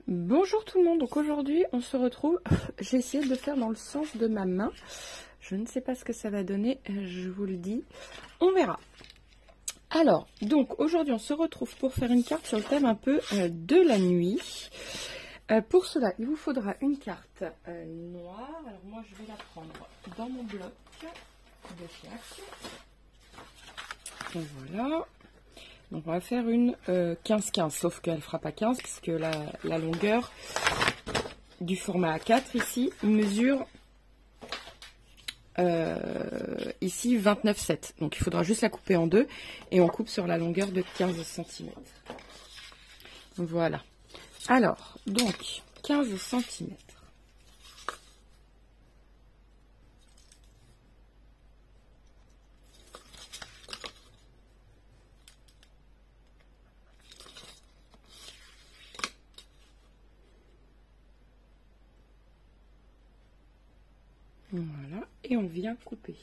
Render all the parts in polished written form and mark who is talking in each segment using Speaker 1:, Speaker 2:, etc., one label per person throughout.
Speaker 1: Bonjour tout le monde, donc aujourd'hui on se retrouve, j'ai essayé de le faire dans le sens de ma main, je ne sais pas ce que ça va donner, je vous le dis, on verra. Alors, donc aujourd'hui on se retrouve pour faire une carte sur le thème un peu de la nuit. Pour cela, il vous faudra une carte noire, alors moi je vais la prendre dans mon bloc de chaque. Donc voilà. Donc on va faire une 15-15, sauf qu'elle ne fera pas 15, puisque la longueur du format A4 ici mesure ici 29,7. Donc il faudra juste la couper en deux et on coupe sur la longueur de 15 cm. Voilà. Alors, donc 15 cm. Voilà, et on vient couper.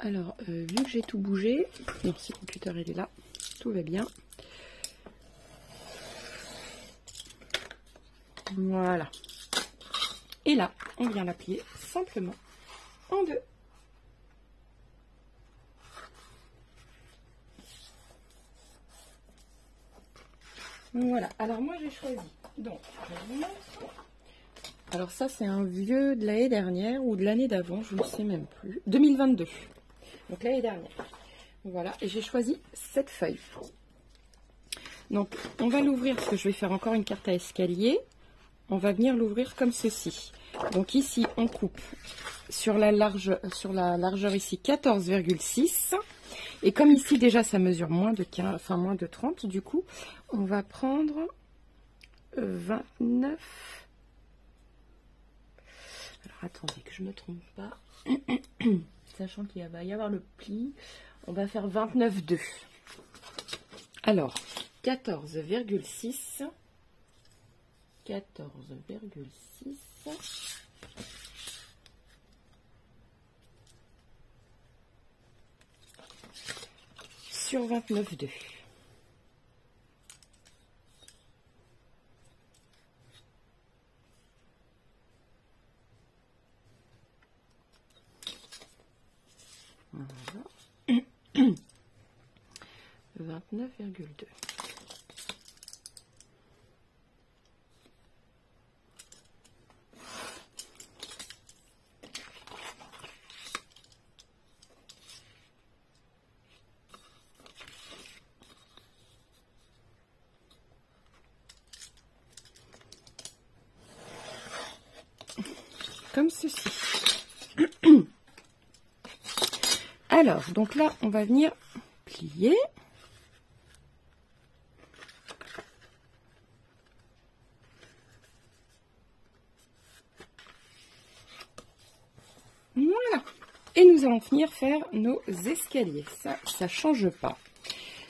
Speaker 1: Alors, vu que j'ai tout bougé, non, si le computer il est là, tout va bien. Voilà. Et là, on vient la plier simplement en deux. Voilà, alors moi j'ai choisi, donc, je vous montre. Alors ça c'est un vieux de l'année dernière ou de l'année d'avant, je ne sais même plus. 2022. Donc l'année dernière. Voilà, et j'ai choisi cette feuille. Donc on va l'ouvrir parce que je vais faire encore une carte à escalier. On va venir l'ouvrir comme ceci. Donc ici on coupe sur la largeur ici 14,6. Et comme ici déjà ça mesure moins de 15, enfin moins de 30, du coup on va prendre 29. Alors attendez que je ne me trompe pas, sachant qu'il va y avoir le pli, on va faire 29,2. Alors 14,6, 14,6 sur 29,2. Voilà. 29,2. Comme ceci. Alors, donc là, on va venir plier. Voilà. Et nous allons venir faire nos escaliers. Ça change pas.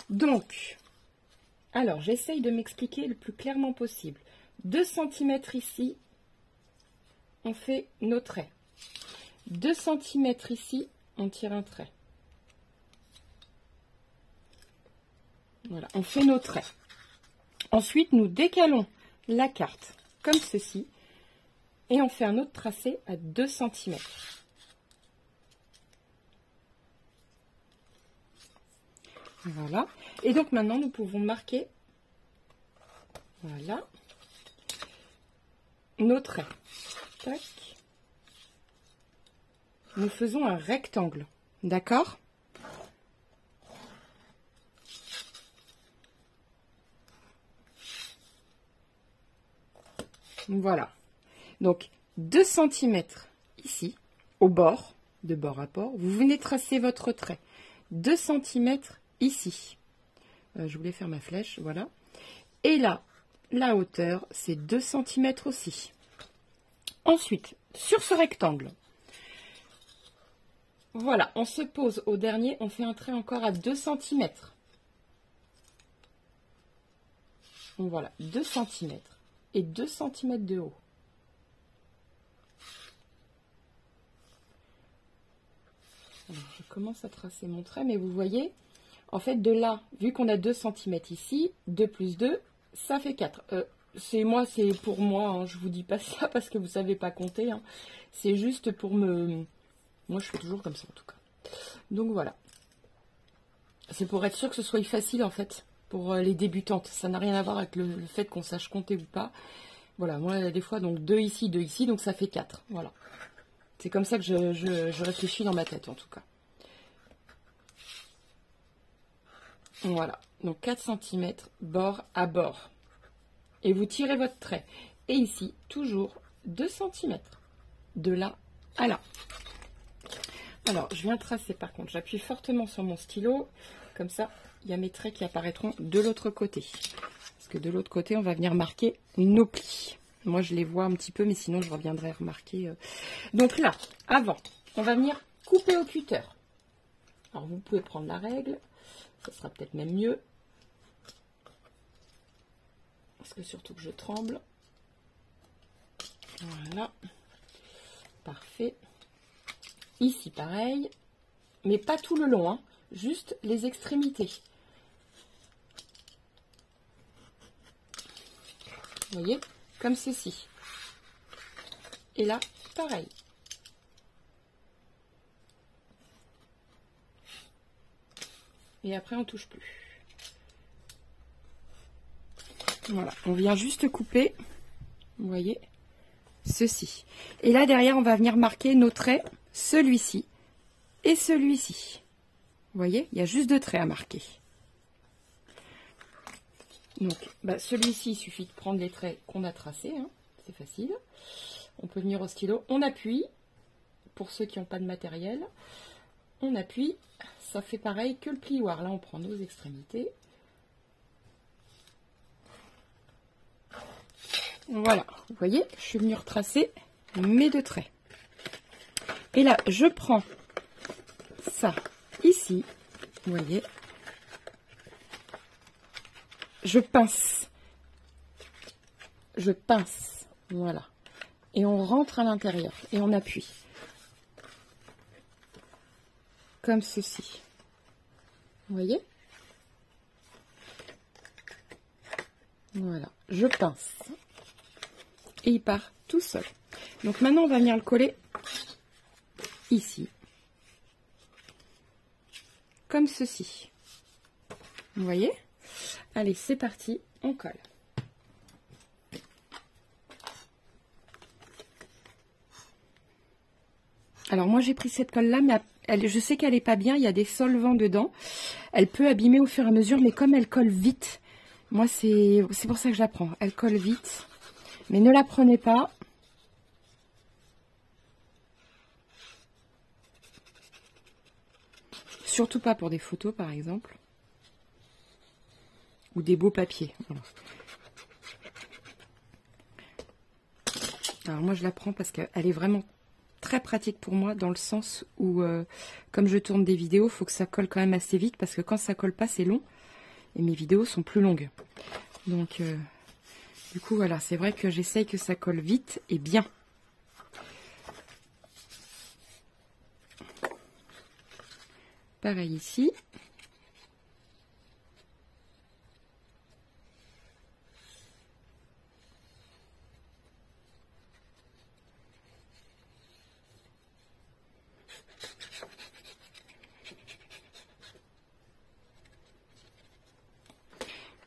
Speaker 1: Donc, alors, j'essaye de m'expliquer le plus clairement possible. 2 cm ici, on fait nos traits. 2 cm ici, on tire un trait. Voilà, on fait nos traits. Ensuite, nous décalons la carte comme ceci et on fait un autre tracé à 2 cm. Voilà. Et donc maintenant, nous pouvons marquer, voilà, nos traits. Tac. Nous faisons un rectangle. D'accord ? Voilà. Donc, 2 cm ici, au bord, de bord à bord. Vous venez tracer votre trait. 2 cm ici. Je voulais faire ma flèche, voilà. Et là, la hauteur, c'est 2 cm aussi. Ensuite, sur ce rectangle, voilà, on se pose au dernier, on fait un trait encore à 2 cm. Donc voilà, 2 cm et 2 cm de haut. Alors, je commence à tracer mon trait, mais vous voyez, en fait, de là, vu qu'on a 2 cm ici, 2 plus 2, ça fait 4. moi, c'est pour moi, hein, je vous dis pas ça parce que vous savez pas compter, hein. C'est juste pour me... Moi, je fais toujours comme ça, en tout cas. Donc, voilà. C'est pour être sûr que ce soit facile, en fait, pour les débutantes. Ça n'a rien à voir avec le fait qu'on sache compter ou pas. Voilà, moi, des fois, donc 2 ici, donc ça fait 4. Voilà. C'est comme ça que je réfléchis dans ma tête, en tout cas. Voilà. Donc, 4 cm, bord à bord. Et vous tirez votre trait. Et ici, toujours 2 cm. De là à là. Alors, je viens tracer, par contre. J'appuie fortement sur mon stylo. Comme ça, il y a mes traits qui apparaîtront de l'autre côté. Parce que de l'autre côté, on va venir marquer nos plis. Moi, je les vois un petit peu, mais sinon, je reviendrai remarquer. Donc là, avant, on va venir couper au cutter. Alors, vous pouvez prendre la règle. Ça sera peut-être même mieux. Parce que surtout que je tremble. Voilà. Parfait. Ici, pareil. Mais pas tout le long, hein. Juste les extrémités. Vous voyez, comme ceci. Et là, pareil. Et après, on ne touche plus. Voilà, on vient juste couper, vous voyez, ceci. Et là, derrière, on va venir marquer nos traits, celui-ci et celui-ci. Vous voyez, il y a juste 2 traits à marquer. Donc, celui-ci, il suffit de prendre les traits qu'on a tracés, hein, c'est facile. On peut venir au stylo, on appuie, pour ceux qui n'ont pas de matériel, on appuie, ça fait pareil que le plioir. Là, on prend nos extrémités. Voilà, vous voyez, je suis venue retracer mes 2 traits. Et là, je prends ça ici, vous voyez, je pince, voilà, et on rentre à l'intérieur et on appuie, comme ceci, vous voyez, voilà, je pince, et il part tout seul. Donc maintenant, on va venir le coller ici, comme ceci. Vous voyez? Allez, c'est parti, on colle. Alors moi, j'ai pris cette colle-là, mais je sais qu'elle n'est pas bien, il y a des solvants dedans. Elle peut abîmer au fur et à mesure, mais comme elle colle vite, moi, c'est pour ça que je la prends. Elle colle vite, mais ne la prenez pas. Surtout pas pour des photos, par exemple. Ou des beaux papiers. Voilà. Alors moi, je la prends parce qu'elle est vraiment très pratique pour moi, dans le sens où, comme je tourne des vidéos, il faut que ça colle quand même assez vite, parce que quand ça colle pas, c'est long. Et mes vidéos sont plus longues. Donc, du coup, voilà, c'est vrai que j'essaye que ça colle vite et bien. Pareil ici.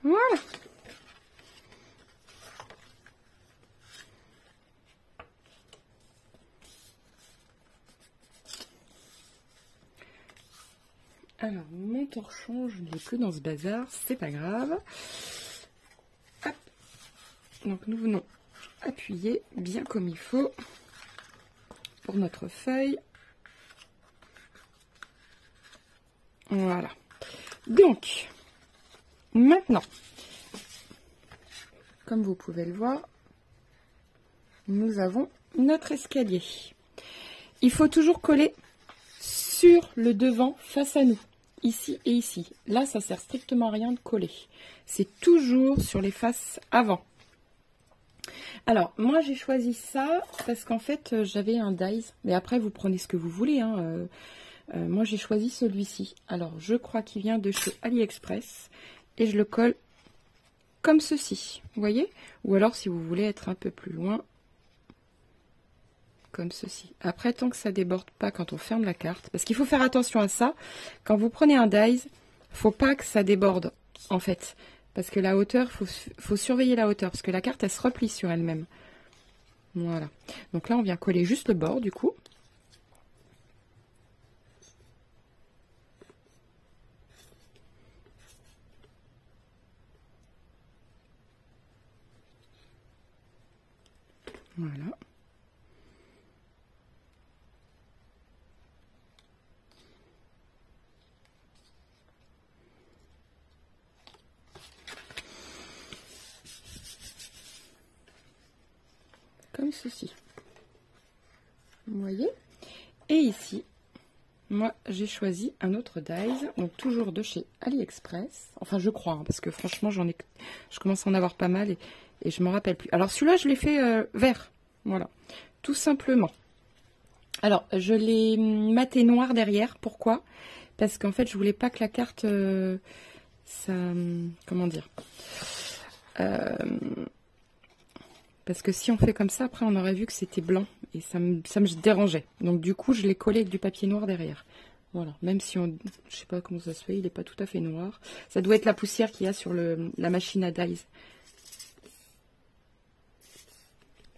Speaker 1: Voilà. Alors, mon torchon, je ne l'ai plus dans ce bazar, c'est pas grave. Hop. Donc, nous venons appuyer bien comme il faut pour notre feuille. Voilà. Donc, maintenant, comme vous pouvez le voir, nous avons notre escalier. Il faut toujours coller sur le devant face à nous, ici et ici. Là, ça sert strictement à rien de coller. C'est toujours sur les faces avant. Alors, moi, j'ai choisi ça parce qu'en fait, j'avais un dies. Mais après, vous prenez ce que vous voulez, hein. Moi, j'ai choisi celui-ci. Alors, je crois qu'il vient de chez AliExpress. Et je le colle comme ceci, vous voyez? Ou alors si vous voulez être un peu plus loin, comme ceci. Après, tant que ça déborde pas quand on ferme la carte, parce qu'il faut faire attention à ça, quand vous prenez un dies, faut pas que ça déborde, en fait. Parce que la hauteur, faut surveiller la hauteur, parce que la carte, elle se replie sur elle-même. Voilà. Donc là, on vient coller juste le bord, du coup. Voilà. Comme ceci. Vous voyez? Et ici, moi, j'ai choisi un autre dies, donc toujours de chez AliExpress. Enfin, je crois, hein, parce que franchement, je commence à en avoir pas mal et je m'en rappelle plus. Alors, celui-là, je l'ai fait vert. Voilà, tout simplement. Alors, je l'ai maté noir derrière. Pourquoi? Parce qu'en fait, je voulais pas que la carte, ça, comment dire, parce que si on fait comme ça, après, on aurait vu que c'était blanc et ça me dérangeait. Donc, du coup, je l'ai collé avec du papier noir derrière. Voilà, même si je sais pas comment ça se fait, il n'est pas tout à fait noir. Ça doit être la poussière qu'il y a sur la machine à dies.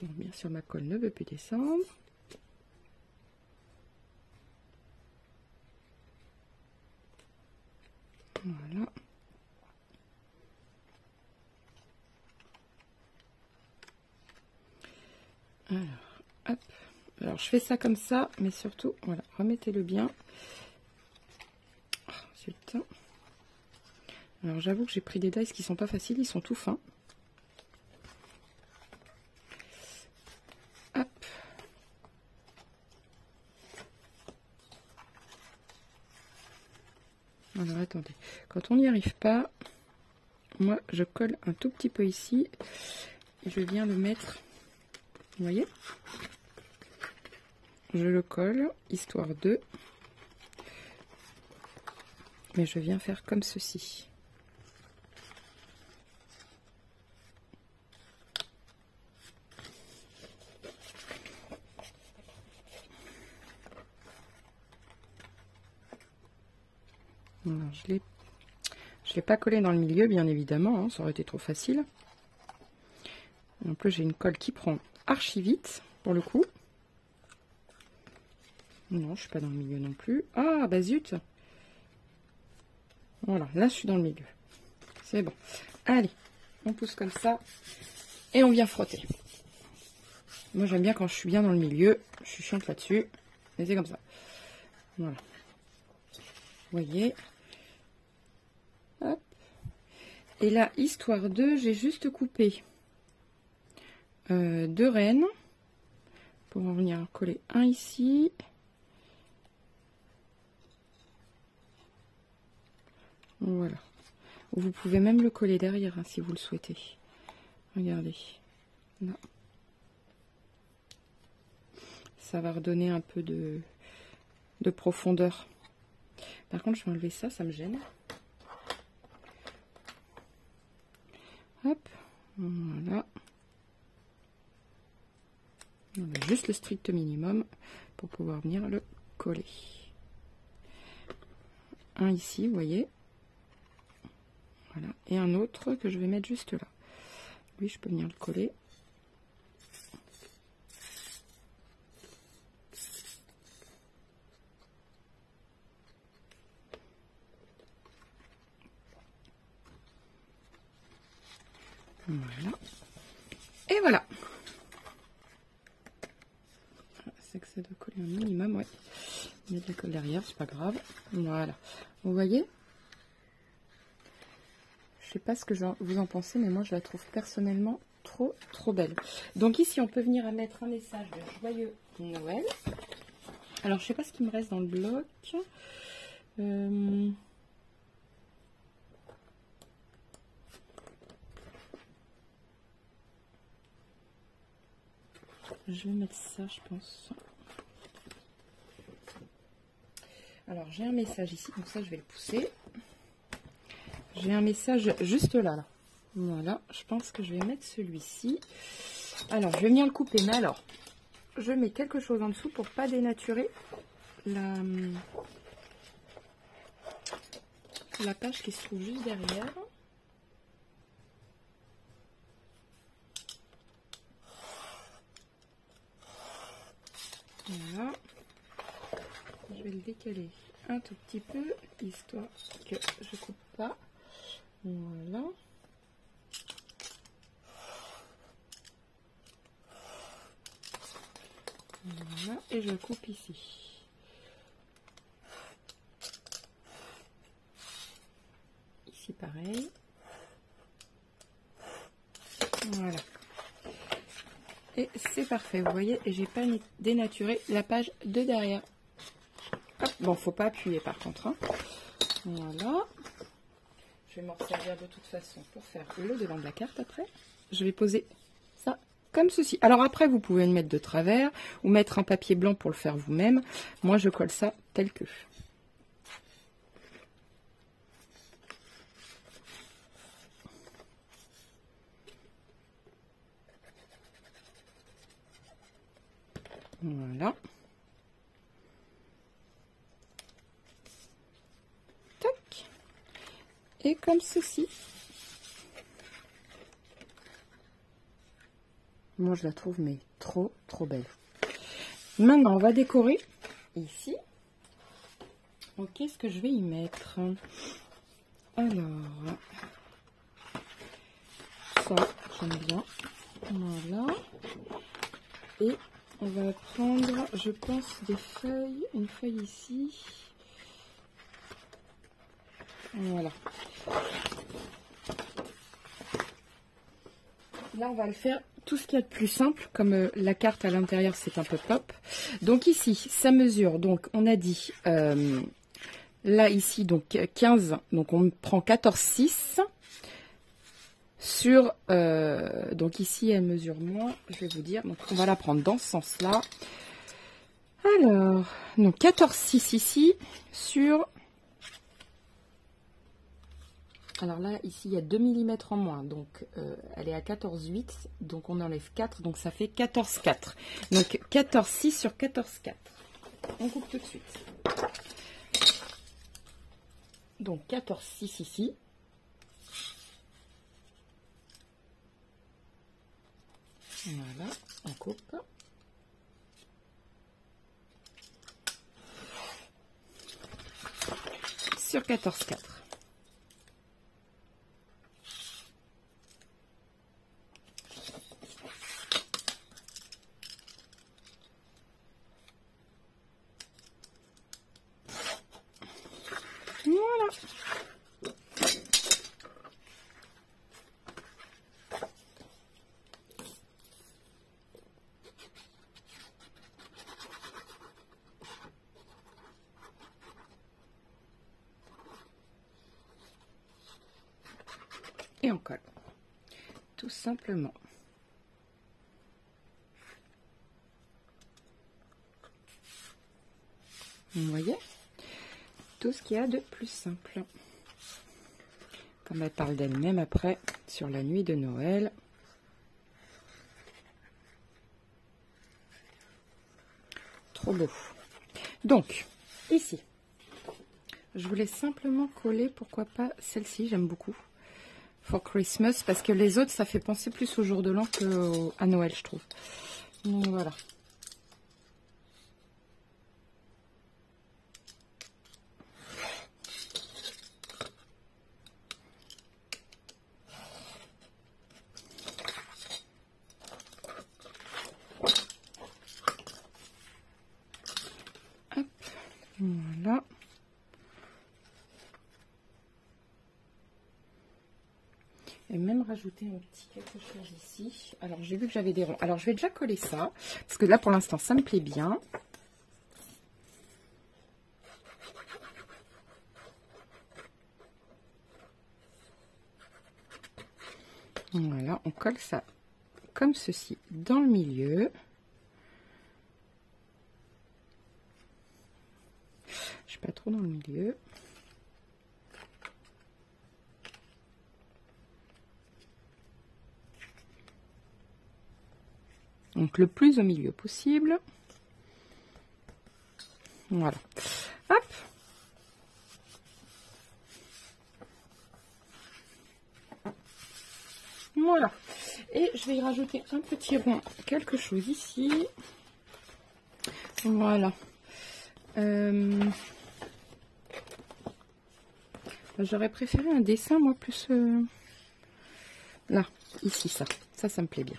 Speaker 1: Donc, bien sûr, ma colle ne veut plus descendre. Voilà. Alors, hop. Alors, je fais ça comme ça, mais surtout, voilà, remettez-le bien. Oh, zut. Alors, j'avoue que j'ai pris des dies qui sont pas faciles, ils sont tout fins. Hop. Alors, attendez. Quand on n'y arrive pas, moi, je colle un tout petit peu ici. Et je viens le mettre, vous voyez? Je le colle, histoire de... Mais je viens faire comme ceci. Alors, je l'ai pas collé dans le milieu, bien évidemment, hein, ça aurait été trop facile. En plus, j'ai une colle qui prend archi vite, pour le coup. Non, je suis pas dans le milieu non plus. Ah, bah zut! Voilà, là, je suis dans le milieu. C'est bon. Allez, on pousse comme ça et on vient frotter. Moi, j'aime bien quand je suis bien dans le milieu. Je suis chiante là-dessus. Mais c'est comme ça. Voilà. Vous voyez? Hop. Et là, histoire de, j'ai juste coupé 2 rennes pour en venir coller un ici. Voilà. Vous pouvez même le coller derrière hein, si vous le souhaitez. Regardez. Là. Ça va redonner un peu de profondeur. Par contre, je vais enlever ça, ça me gêne. Hop. Voilà. On a juste le strict minimum pour pouvoir venir le coller. Un ici, vous voyez. Voilà. Et un autre que je vais mettre juste là. Lui, je peux venir le coller. Voilà. Et voilà. C'est que ça doit coller un minimum, ouais. Mettre la colle derrière, c'est pas grave. Voilà. Vous voyez? Je sais pas ce que vous en pensez, mais moi je la trouve personnellement trop belle. Donc ici, on peut venir à mettre un message de joyeux Noël. Alors, je sais pas ce qui me reste dans le bloc. Je vais mettre ça, je pense. Alors, j'ai un message ici, donc ça, je vais le pousser. J'ai un message juste là, là. Voilà, je pense que je vais mettre celui-ci. Alors, je vais venir le couper, mais alors, je mets quelque chose en dessous pour pas dénaturer la page qui se trouve juste derrière. Voilà. Je vais le décaler un tout petit peu, histoire que je coupe pas. Voilà. Voilà, et je coupe ici. Ici pareil. Voilà. Et c'est parfait, vous voyez, et j'ai pas dénaturé la page de derrière. Hop. Bon, faut pas appuyer par contre. Hein. Voilà. Je vais m'en servir de toute façon pour faire le devant de la carte après. Je vais poser ça comme ceci. Alors après, vous pouvez le mettre de travers ou mettre un papier blanc pour le faire vous-même. Moi, je colle ça tel que. Voilà. Tac. Et comme ceci. Moi, je la trouve mais trop belle. Maintenant, on va décorer ici. Donc, qu'est-ce que je vais y mettre? Alors, ça, j'aime bien. Voilà. Et on va prendre, je pense, des feuilles. Une feuille ici. Voilà. Là, on va le faire tout ce qu'il y a de plus simple, comme la carte à l'intérieur, c'est un peu pop. Donc ici, ça mesure, donc on a dit, là, ici, donc 15, donc on prend 14,6 sur, donc ici, elle mesure moins, je vais vous dire, donc on va la prendre dans ce sens-là. Alors, donc 14,6 ici, sur... Alors là, ici, il y a 2 mm en moins, donc elle est à 14,8, donc on enlève 4, donc ça fait 14,4. Donc 14,6 sur 14,4. On coupe tout de suite. Donc 14,6 ici. Voilà, on coupe. Sur 14,4. Voilà. Et on colle. Tout simplement. Vous voyez ? Tout ce qu'il y a de plus simple. Comme elle parle d'elle-même après, sur la nuit de Noël. Trop beau. Donc, ici, je voulais simplement coller, pourquoi pas celle-ci, j'aime beaucoup. For Christmas, parce que les autres, ça fait penser plus au jour de l'an qu'à Noël, je trouve. Donc voilà. Hop, voilà. Et même rajouter un petit quelque chose ici. Alors j'ai vu que j'avais des ronds. Alors je vais déjà coller ça, parce que là pour l'instant ça me plaît bien. Voilà, on colle ça comme ceci dans le milieu. Je suis pas trop dans le milieu. Donc le plus au milieu possible. Voilà. Hop. Voilà. Et je vais y rajouter un petit rond, quelque chose ici. Voilà. J'aurais préféré un dessin, moi, plus... Là, ici, ça. Ça me plaît bien.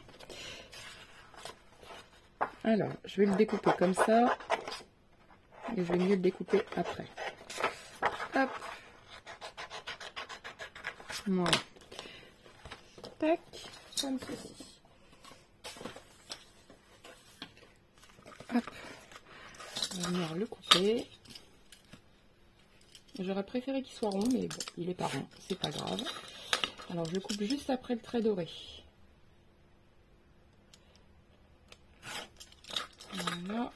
Speaker 1: Alors, je vais le découper comme ça. Et je vais mieux le découper après. Hop. Voilà. Tac, comme ceci. Hop. On va venir le couper. J'aurais préféré qu'il soit rond, mais bon, il est pas rond, c'est pas grave. Alors, je le coupe juste après le trait doré. Voilà.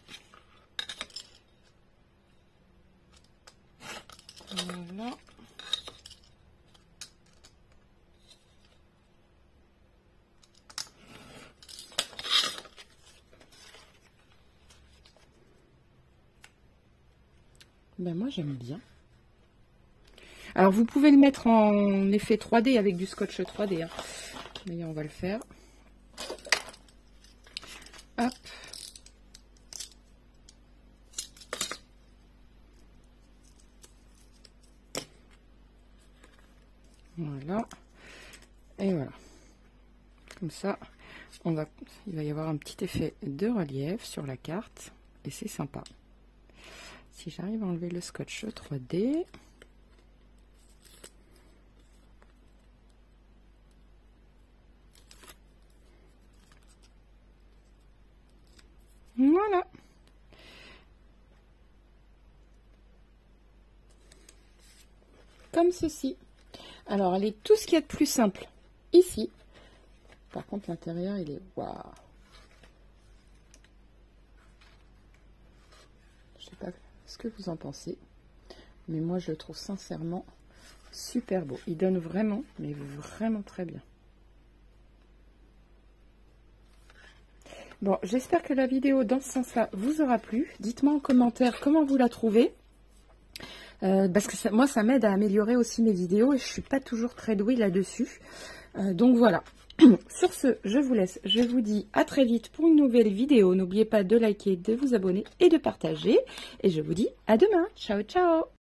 Speaker 1: Voilà. Ben moi j'aime bien. Alors vous pouvez le mettre en effet 3D avec du scotch 3D. Hein. Mais on va le faire. Hop. Voilà. Et voilà. Comme ça, il va y avoir un petit effet de relief sur la carte. Et c'est sympa. Si j'arrive à enlever le scotch 3D. Voilà. Comme ceci. Alors, elle est tout ce qu'il y a de plus simple ici. Par contre, l'intérieur, il est waouh. Je sais pas ce que vous en pensez, mais moi, je le trouve sincèrement super beau. Il donne vraiment, mais vraiment très bien. Bon, j'espère que la vidéo dans ce sens-là vous aura plu. Dites-moi en commentaire comment vous la trouvez. Parce que ça, moi, ça m'aide à améliorer aussi mes vidéos et je suis pas toujours très douée là-dessus. Donc voilà. Sur ce, je vous laisse. Je vous dis à très vite pour une nouvelle vidéo. N'oubliez pas de liker, de vous abonner et de partager. Et je vous dis à demain. Ciao, ciao!